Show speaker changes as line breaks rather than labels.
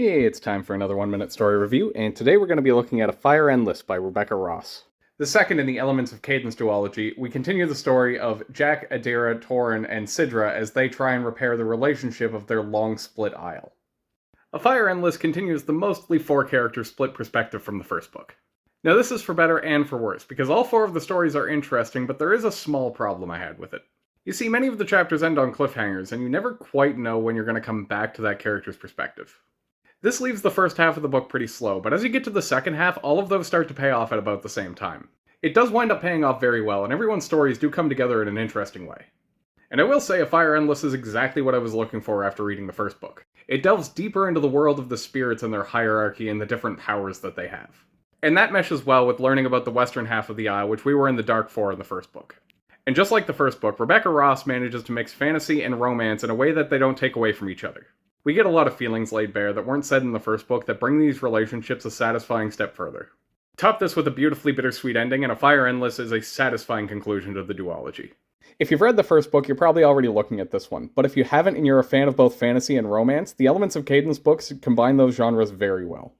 Hey, it's time for another 1 minute story review, and today we're going to be looking at A Fire Endless by Rebecca Ross. The second in the Elements of Cadence duology, we continue the story of Jack, Adira, Torin, and Sidra as they try and repair the relationship of their long split isle. A Fire Endless continues the mostly four-character split perspective from the first book. Now this is for better and for worse, because all four of the stories are interesting, but there is a small problem I had with it. You see, many of the chapters end on cliffhangers, and you never quite know when you're going to come back to that character's perspective. This leaves the first half of the book pretty slow, but as you get to the second half, all of those start to pay off at about the same time. It does wind up paying off very well, and everyone's stories do come together in an interesting way. And I will say A Fire Endless is exactly what I was looking for after reading the first book. It delves deeper into the world of the spirits and their hierarchy and the different powers that they have. And that meshes well with learning about the western half of the Isle, which we were in the Dark For in the first book. And just like the first book, Rebecca Ross manages to mix fantasy and romance in a way that they don't take away from each other. We get a lot of feelings laid bare that weren't said in the first book that bring these relationships a satisfying step further. Top this with a beautifully bittersweet ending, and A Fire Endless is a satisfying conclusion to the duology. If you've read the first book, you're probably already looking at this one, but if you haven't and you're a fan of both fantasy and romance, the Elements of Cadence books combine those genres very well.